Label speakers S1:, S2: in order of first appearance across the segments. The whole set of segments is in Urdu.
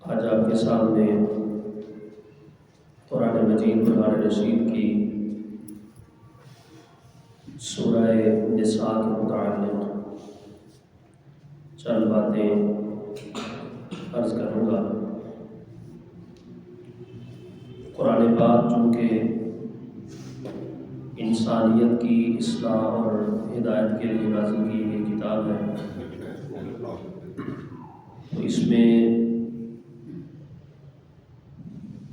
S1: آج آپ کے سامنے قرآن مجید قرآن رشید کی سورہ نساء کے متعلق چند باتیں عرض کروں گا۔ قرآن پاک چونکہ انسانیت کی اصلاح اور ہدایت کے لیے نازل کی گئی کتاب ہے، تو اس میں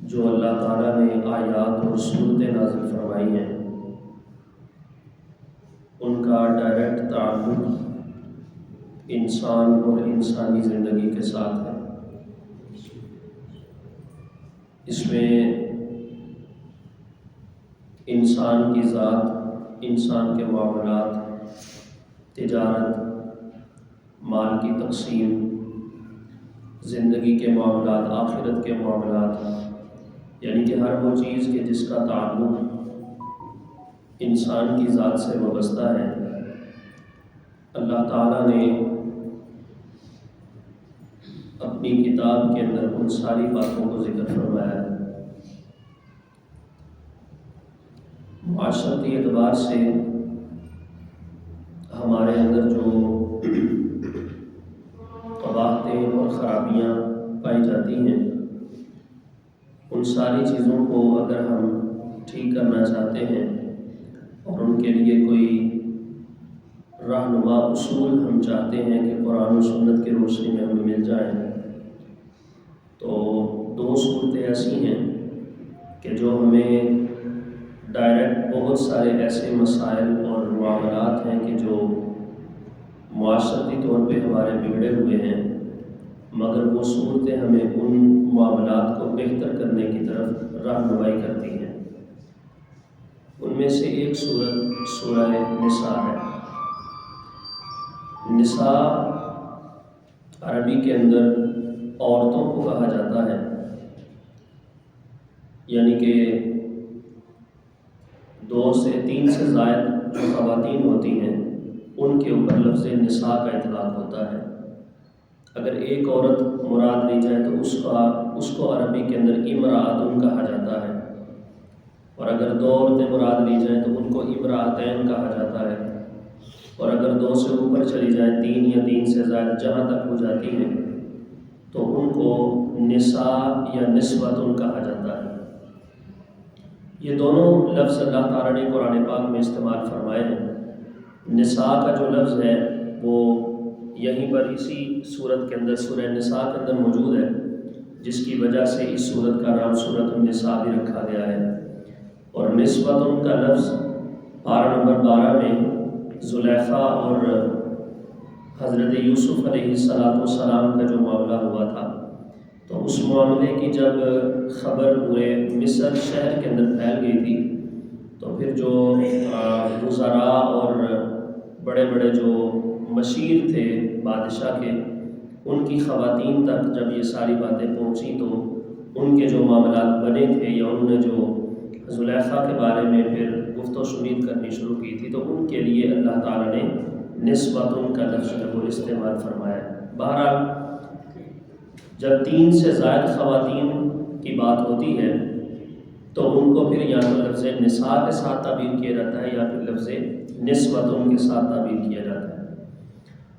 S1: جو اللہ تعالیٰ نے آیات اور صورتیں نازل فرمائی ہیں ان کا ڈائریکٹ تعلق انسان اور انسانی زندگی کے ساتھ ہے۔ اس میں انسان کی ذات، انسان کے معاملات، تجارت، مال کی تقسیم، زندگی کے معاملات، آخرت کے معاملات، یعنی کہ ہر وہ چیز کہ جس کا تعلق انسان کی ذات سے وابستہ ہے، اللہ تعالیٰ نے اپنی کتاب کے اندر ان ساری باتوں کو ذکر فرمایا ہے۔ معاشرتی اعتبار سے ہمارے اندر جو قباحتیں اور خرابیاں پائی جاتی ہیں، ان ساری چیزوں کو اگر ہم ٹھیک کرنا چاہتے ہیں اور ان کے لیے کوئی رہنما اصول ہم چاہتے ہیں کہ قرآن و سنت کی روشنی میں ہمیں مل جائیں، تو دو صورتیں ایسی ہیں کہ جو ہمیں ڈائریکٹ بہت سارے ایسے مسائل اور معاملات ہیں کہ جو معاشرتی طور پہ ہمارے بگڑے ہوئے ہیں، مگر وہ صورتیں ہمیں ان معاملات کو بہتر کرنے کی طرف رہنمائی کرتی ہیں۔ ان میں سے ایک صورت سورہ نساء ہے۔ نساء عربی کے اندر عورتوں کو کہا جاتا ہے، یعنی کہ 2 سے 3 سے زائد جو خواتین ہوتی ہیں ان کے اوپر لفظ نساء کا اطلاق ہوتا ہے۔ اگر ایک عورت مراد لی جائے تو اس کو عربی کے اندر امرأۃ کہا جاتا ہے، اور اگر 2 عورتیں مراد لی جائیں تو ان کو امرأتین کہا جاتا ہے، اور اگر 2 سے اوپر چلی جائیں، 3 یا 3 سے زائد جہاں تک ہو جاتی ہیں، تو ان کو نساء یا نسوۃ کہا جاتا ہے۔ یہ دونوں لفظ اللہ تعالیٰ نے قرآن پاک میں استعمال فرمائے ہیں۔ نساء کا جو لفظ ہے وہ یہیں پر اسی سورت کے اندر سورہ نساء کے اندر موجود ہے، جس کی وجہ سے اس سورت کا نام سورۃ النساء بھی رکھا گیا ہے۔ اور نسوۃ کا لفظ پارہ نمبر 12 میں زلیخا اور حضرت یوسف علیہ السلام کا جو معاملہ ہوا تھا، تو اس معاملے کی جب خبر پورے مصر شہر کے اندر پھیل گئی تھی، تو پھر جو وزراء اور بڑے بڑے جو مشیر تھے بادشاہ کے، ان کی خواتین تک جب یہ ساری باتیں پہنچیں تو ان کے جو معاملات بنے تھے، یا انہوں نے جو زلیخا کے بارے میں پھر گفت و شنید کرنی شروع کی تھی، تو ان کے لیے اللہ تعالیٰ نے نسوۃ کا لفظ کو استعمال فرمایا۔ بہرحال جب 3 سے زائد خواتین کی بات ہوتی ہے تو ان کو پھر یا تو لفظ نساء کے ساتھ تعبیر کیا جاتا ہے یا پھر لفظ نسوۃ کے ساتھ تعبیر کیا جاتا ہے۔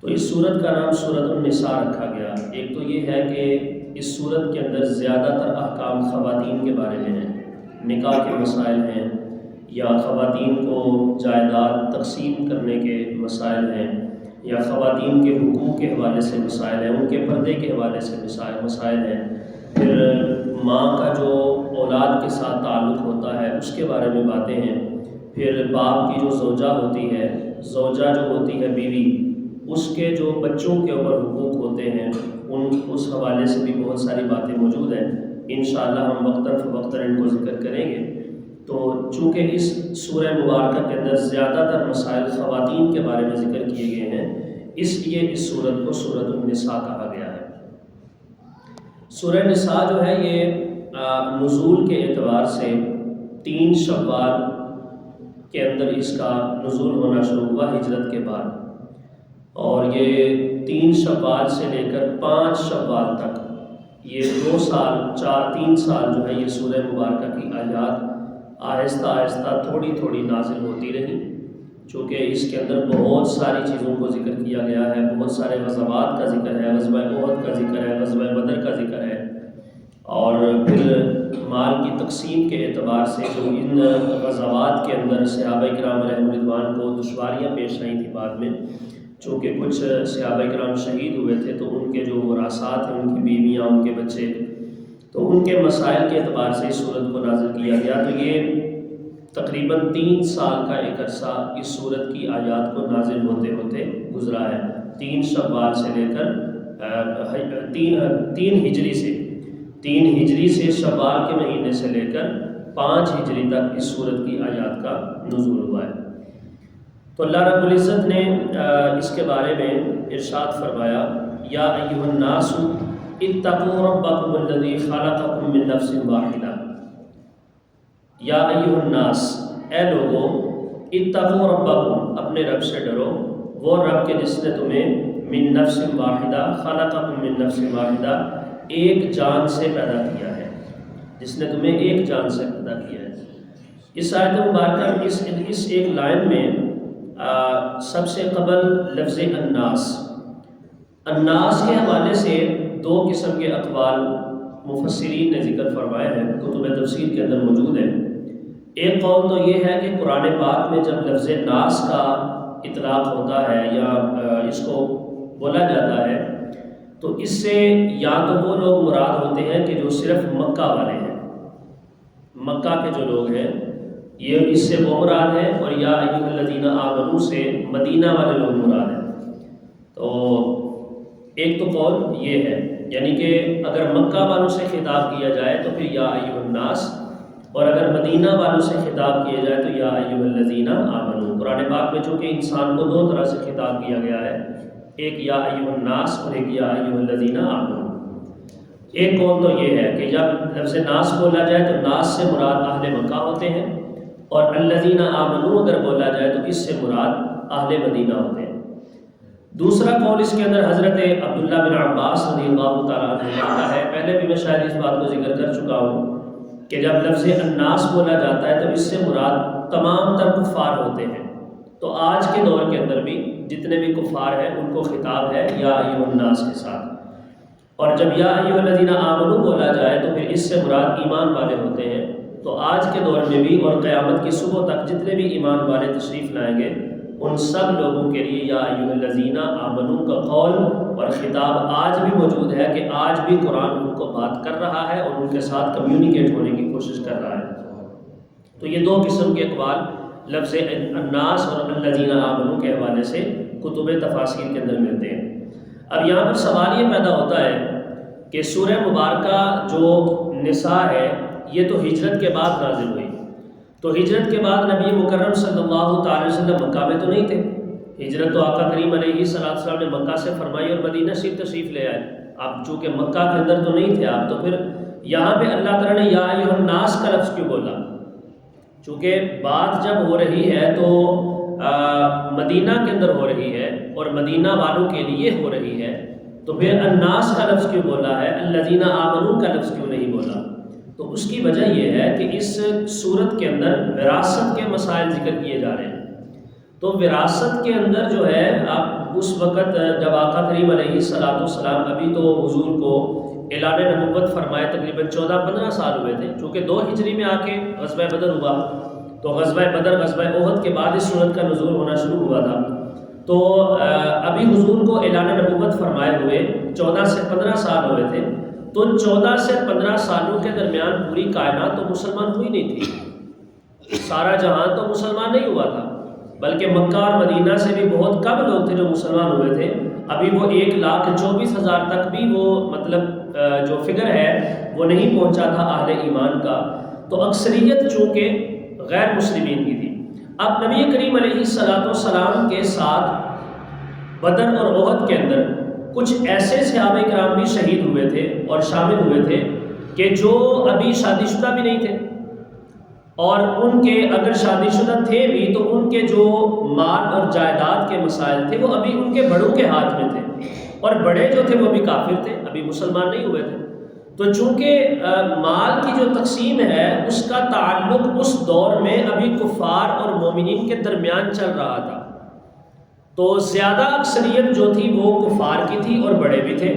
S1: تو اس سورت کا نام سورۃ النساء رکھا گیا۔ ایک تو یہ ہے کہ اس سورت کے اندر زیادہ تر احکام خواتین کے بارے میں ہیں، نکاح کے مسائل ہیں، یا خواتین کو جائیداد تقسیم کرنے کے مسائل ہیں، یا خواتین کے حقوق کے حوالے سے مسائل ہیں، ان کے پردے کے حوالے سے مسائل ہیں، پھر ماں کا جو اولاد کے ساتھ تعلق ہوتا ہے اس کے بارے میں باتیں ہیں، پھر باپ کی جو زوجہ ہوتی ہے، زوجہ جو ہوتی ہے بیوی، اس کے جو بچوں کے اوپر حقوق ہوتے ہیں، اس حوالے سے بھی بہت ساری باتیں موجود ہیں۔ انشاءاللہ ہم وقتاً فوقتاً ان کو ذکر کریں گے۔ تو چونکہ اس سورہ مبارکہ کے اندر زیادہ تر مسائل خواتین کے بارے میں ذکر کیے گئے ہیں، اس لیے اس سورت کو سورۃ النساء کہا گیا ہے۔ سورہ نساء جو ہے یہ نزول کے اعتبار سے 3 شوال کے اندر اس کا نزول ہونا شروع ہوا ہجرت کے بعد، اور یہ 3 شوال سے لے کر 5 شوال تک یہ 2 سال 3 سال جو ہے یہ سورہ مبارکہ کی آیات آہستہ آہستہ تھوڑی تھوڑی نازل ہوتی رہی، چونکہ اس کے اندر بہت ساری چیزوں کو ذکر کیا گیا ہے، بہت سارے غزوات کا ذکر ہے، غزوہ احد کا ذکر ہے، غزوہ بدر کا ذکر ہے، اور پھر مال کی تقسیم کے اعتبار سے جو ان غزوات کے اندر صحابہ کرام علیہم رضوان کو دشواریاں پیش آئی تھیں بعد میں، چونکہ کچھ صحابہ کرام شہید ہوئے تھے تو ان کے جو وراثات ہیں، ان کی بیویاں، ان کے بچے، تو ان کے مسائل کے اعتبار سے اس صورت کو نازل کیا گیا۔ تو یہ تقریباً 3 سال کا ایک عرصہ اس صورت کی آیات کو نازل ہوتے ہوتے گزرا ہے، 3 شوال سے لے کر 3 ہجری سے شوال کے مہینے سے لے کر 5 ہجری تک اس صورت کی آیات کا نزول ہوا ہے۔ تو اللہ رب العزت نے اس کے بارے میں ارشاد فرمایا، یا ایھا الناس اتقوا ربکم الذی خلقکم من نفس واحدہ، یا ایھا الناس، اے لوگو، اتقوا ربکم، اپنے رب سے ڈرو، وہ رب کے جس نے تمہیں من نفس واحدہ، خلقکم من نفس واحدہ، ایک جان سے پیدا کیا ہے، جس نے تمہیں ایک جان سے پیدا کیا ہے۔ اس آیت مبارکہ اس ایک لائن میں سب سے قبل لفظ الناس کے حوالے سے 2 قسم کے اقوال مفسرین نے ذکر فرمائے ہیں، کتب تفسیر کے اندر موجود ہیں۔ ایک قول تو یہ ہے کہ قرآن پاک میں جب لفظ ناس کا اطلاق ہوتا ہے یا اس کو بولا جاتا ہے تو اس سے یا تو وہ لوگ مراد ہوتے ہیں کہ جو صرف مکہ والے ہیں، مکہ کے جو لوگ ہیں، یہ اس سے وہ مراد ہے، اور یا ایھا الذین آمنوا سے مدینہ والے لوگ مراد ہیں۔ تو ایک تو قول یہ ہے، یعنی کہ اگر مکہ والوں سے خطاب کیا جائے تو پھر یا ایھا الناس، اور اگر مدینہ والوں سے خطاب کیا جائے تو یا ایھا الذین آمنوا۔ قرآن پاک میں چونکہ انسان کو 2 طرح سے خطاب کیا گیا ہے، ایک یا ایھا الناس اور ایک یا ایھا الذین آمنوا۔ ایک قول تو یہ ہے کہ جب لفظ ناس بولا جائے تو ناس سے مراد اہل مکہ ہوتے ہیں، اور الذین آمنوا اگر بولا جائے تو اس سے مراد اہل مدینہ ہوتے ہیں۔ دوسرا قول اس کے اندر حضرت عبداللہ بن عباس رضی اللہ تعالیٰ عنہ کا ہے، پہلے بھی میں شاید اس بات کو ذکر کر چکا ہوں کہ جب لفظ الناس بولا جاتا ہے تو اس سے مراد تمام تر کفار ہوتے ہیں۔ تو آج کے دور کے اندر بھی جتنے بھی کفار ہیں ان کو خطاب ہے یا ایھا الناس کے ساتھ، اور جب یا ایھا الذین آمنوا بولا جائے تو پھر اس سے مراد ایمان والے ہوتے ہیں۔ تو آج کے دور میں بھی اور قیامت کی صبح تک جتنے بھی ایمان والے تشریف لائیں گے ان سب لوگوں کے لیے یا ایھا الذین آمنوا کا قول اور خطاب آج بھی موجود ہے، کہ آج بھی قرآن ان کو بات کر رہا ہے اور ان کے ساتھ کمیونیکیٹ ہونے کی کوشش کر رہا ہے۔ تو یہ 2 قسم کے اقوال لفظ الناس اور الذین آمنوا کے حوالے سے کتب تفاسیر کے اندر ملتے ہیں۔ اب یہاں پر سوال یہ پیدا ہوتا ہے کہ سورہ مبارکہ جو نساء ہے یہ تو ہجرت کے بعد نازل ہوئی، تو ہجرت کے بعد نبی مکرم صلی اللہ تعالی وسلم مکہ میں تو نہیں تھے، ہجرت تو آقا کریم علیہ السلام نے مکہ سے فرمائی اور مدینہ سے تشریف لے آئے، آپ چونکہ مکہ کے اندر تو نہیں تھے آپ، تو پھر یہاں پہ اللہ تعالیٰ نے یا ایھا الناس کا لفظ کیوں بولا؟ چونکہ بات جب ہو رہی ہے تو مدینہ کے اندر ہو رہی ہے اور مدینہ والوں کے لیے ہو رہی ہے، تو پھر الناس کا لفظ کیوں بولا ہے، الذین آمنوا کا لفظ کیوں نہیں بولا؟ تو اس کی وجہ یہ ہے کہ اس صورت کے اندر وراثت کے مسائل ذکر کیے جا رہے ہیں۔ تو وراثت کے اندر جو ہے آپ اس وقت جب آقا کریم علیہ السلام ابھی تو حضور کو اعلان نبوت فرمائے تقریباً 14-15 سال ہوئے تھے، چونکہ 2 ہجری میں آ کے غزوہ بدر ہوا، تو غزوہ بدر غزوہ احد کے بعد اس صورت کا نزول ہونا شروع ہوا تھا۔ تو ابھی حضور کو اعلان نبوت فرمائے ہوئے 14 سے 15 سال ہوئے تھے، تو 14 سے 15 سالوں کے درمیان پوری کائنات تو مسلمان ہوئی نہیں تھی، سارا جہان تو مسلمان نہیں ہوا تھا، بلکہ مکہ اور مدینہ سے بھی بہت کم لوگ تھے جو مسلمان ہوئے تھے۔ ابھی وہ 1,24,000 تک بھی وہ مطلب جو فگر ہے وہ نہیں پہنچا تھا اہل ایمان کا، تو اکثریت چونکہ غیر مسلمین کی تھی۔ اب نبی کریم علیہ السلام کے ساتھ بدر اور احد کے اندر کچھ ایسے صحابہ کرام بھی شہید ہوئے تھے اور شامل ہوئے تھے کہ جو ابھی شادی شدہ بھی نہیں تھے، اور ان کے اگر شادی شدہ تھے بھی تو ان کے جو مال اور جائیداد کے مسائل تھے وہ ابھی ان کے بڑوں کے ہاتھ میں تھے، اور بڑے جو تھے وہ بھی کافر تھے، ابھی مسلمان نہیں ہوئے تھے۔ تو چونکہ مال کی جو تقسیم ہے اس کا تعلق اس دور میں ابھی کفار اور مومنین کے درمیان چل رہا تھا، تو زیادہ اکثریت جو تھی وہ کفار کی تھی اور بڑے بھی تھے،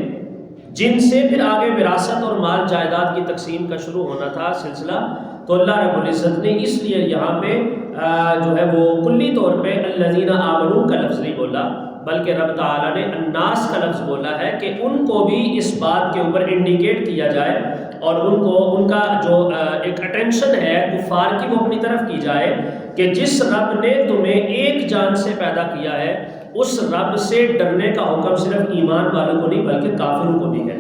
S1: جن سے پھر آگے وراثت اور مال جائیداد کی تقسیم کا شروع ہونا تھا سلسلہ۔ تو اللہ رب العزت نے اس لیے یہاں پہ جو ہے وہ کلی طور پہ الذین آمنوا کا لفظ نہیں بولا، بلکہ رب تعالیٰ نے الناس کا لفظ بولا ہے کہ ان کو بھی اس بات کے اوپر انڈیکیٹ کیا جائے اور ان کو ان کا جو ایک اٹینشن ہے کفار کی وہ اپنی طرف کی جائے کہ جس رب نے تمہیں ایک جان سے پیدا کیا ہے اس رب سے ڈرنے کا حکم صرف ایمان والوں کو نہیں بلکہ کافروں کو بھی ہے۔